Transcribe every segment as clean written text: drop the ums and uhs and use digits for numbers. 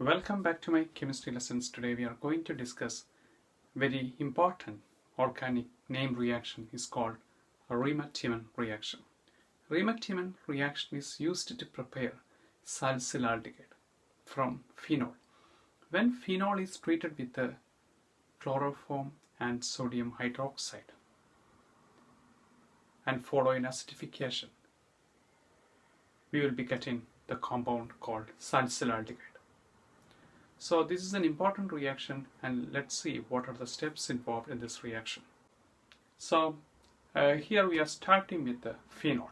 Welcome back to my chemistry lessons. Today we are going to discuss very important organic name reaction is called a Reaction-Tiemann reaction. Reaction-Tiemann reaction is used to prepare Salicylaldehyde from phenol. When phenol is treated with the chloroform and sodium hydroxide and following acidification, we will be getting the compound called Salicylaldehyde. So this is an important reaction, and let's see what are the steps involved in this reaction. So here we are starting with the phenol.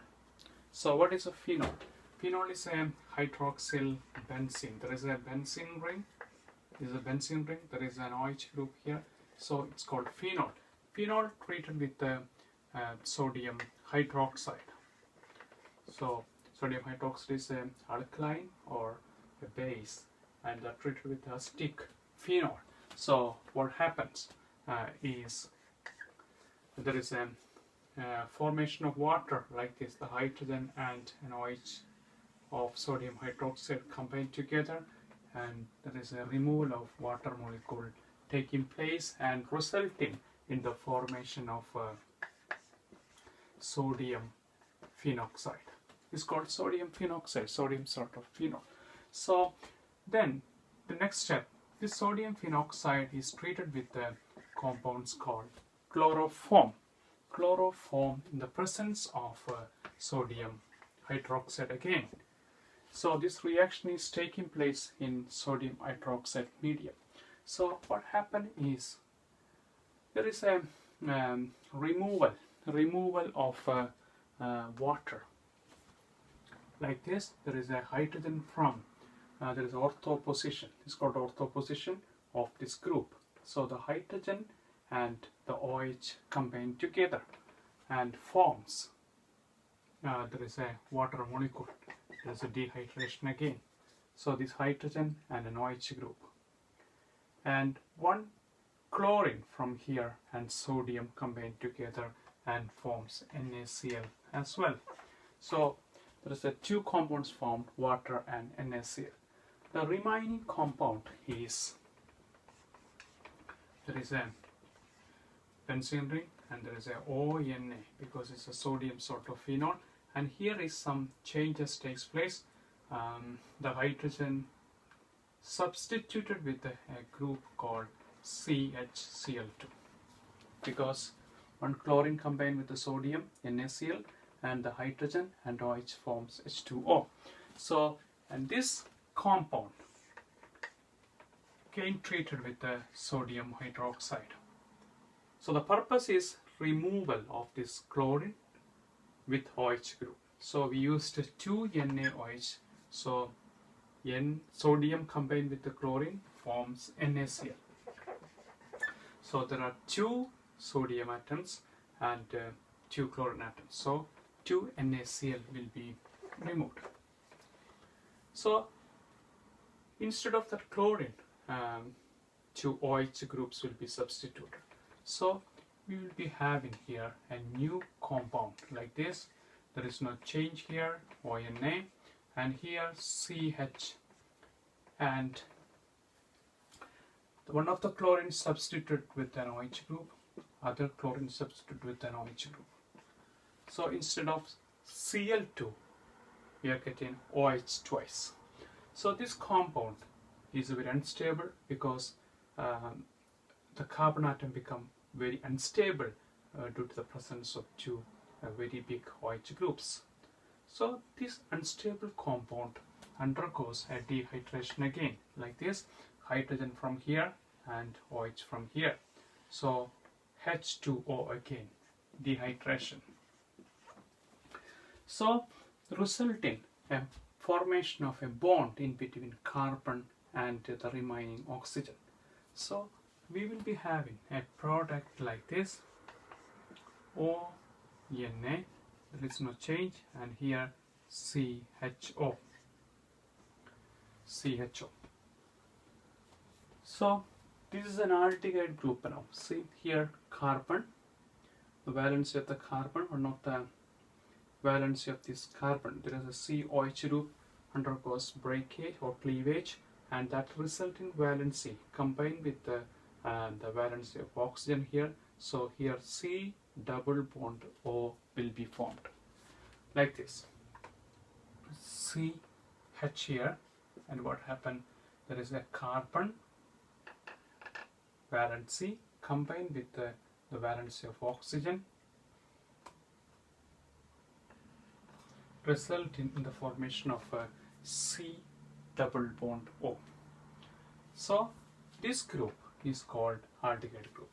So what is a phenol? Phenol is a hydroxyl benzene. There is a benzene ring. This is a benzene ring. There is an OH group here. So it's called phenol. Phenol treated with the sodium hydroxide. So sodium hydroxide is an alkaline or a base, and they're treated with acidic phenol. So what happens is there is a formation of water like this. The hydrogen and an OH of sodium hydroxide combined together, and there is a removal of water molecule taking place and resulting in the formation of sodium phenoxide. It's called sodium phenoxide, sodium sort of phenol. So then the next step, this sodium phenoxide is treated with the compounds called chloroform. Chloroform in the presence of sodium hydroxide again. So this reaction is taking place in sodium hydroxide medium. So what happened is there is a removal of water like this. There is a hydrogen from there is ortho position. It's called ortho position of this group. So the hydrogen and the OH combine together and forms. There is a water molecule. There is a dehydration again. So this hydrogen and an OH group, and one chlorine from here and sodium combine together and forms NaCl as well. So there is a two compounds formed, water and NaCl. The remaining compound is, there is a benzene ring and there is a ONA because it's a sodium sort of phenol, and here is some changes takes place. The hydrogen substituted with a group called CHCl2 because one chlorine combined with the sodium NaCl and the hydrogen and OH forms H2O. So, and this compound again treated with the sodium hydroxide. So the purpose is removal of this chlorine with OH group. So we used 2 NaOH. So sodium combined with the chlorine forms NaCl. So there are 2 sodium atoms and 2 chlorine atoms. So 2 NaCl will be removed. So instead of that chlorine, 2 OH groups will be substituted. So we will be having here a new compound like this. There is no change here, ONA, and here CH, and one of the chlorine substituted with an OH group, other chlorine substituted with an OH group. So instead of Cl2, we are getting OH twice. So this compound is very unstable because the carbon atom become very unstable due to the presence of 2 very big OH groups. So this unstable compound undergoes a dehydration again like this, hydrogen from here and OH from here. So H2O again, dehydration. So resulting a formation of a bond in between carbon and the remaining oxygen. So we will be having a product like this, ONA, there is no change, and here CHO. So this is an aldehyde group now. See here carbon, the valency of the carbon, one of the valency of this carbon, there is a COH group undergoes breakage or cleavage, and that resulting valency combined with the valency of oxygen here. So here C double bond O will be formed like this. CH here, and what happened? There is a carbon valency combined with the valency of oxygen, resulting in the formation of a C double bond O. So this group is called aldehyde group.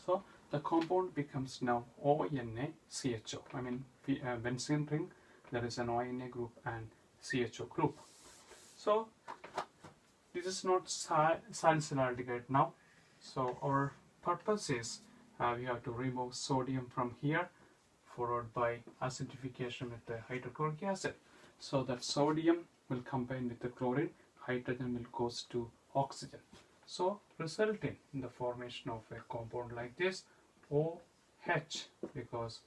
So the compound becomes now ONaCHO. I mean, benzene ring, there is an ONA group and CHO group. So this is not salicylaldehyde now. So our purpose is we have to remove sodium from here, followed by acidification with the hydrochloric acid. So that sodium will combine with the chlorine, hydrogen will goes to oxygen. So resulting in the formation of a compound like this, OH, because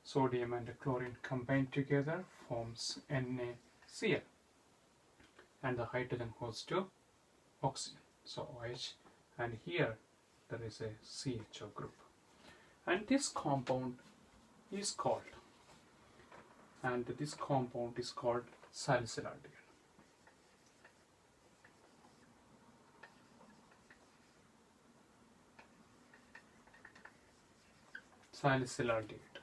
sodium and the chlorine combined together forms NaCl, and the hydrogen goes to oxygen. So OH, and here there is a CHO group, and this compound is called salicylaldehyde. Salicylaldehyde.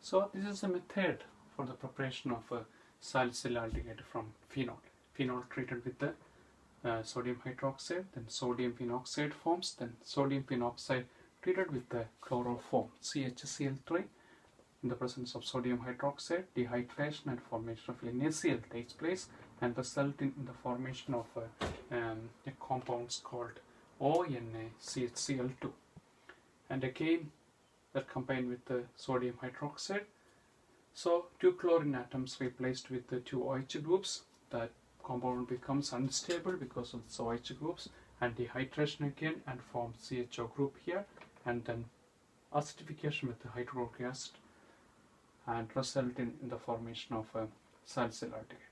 So this is a method for the preparation of a salicylaldehyde from phenol. Phenol treated with the sodium hydroxide, then sodium phenoxide forms, then sodium phenoxide treated with the chloroform CHCl3. In the presence of sodium hydroxide, dehydration and formation of NaCl takes place, and resulting in the formation of a compounds called ONaCHCl2. And again, that combined with the sodium hydroxide. So two chlorine atoms replaced with the two OH groups. That compound becomes unstable because of the OH groups, and dehydration again and forms CHO group here, and then acidification with the hydrochloric acid, and resulting in the formation of a salicylaldehyde.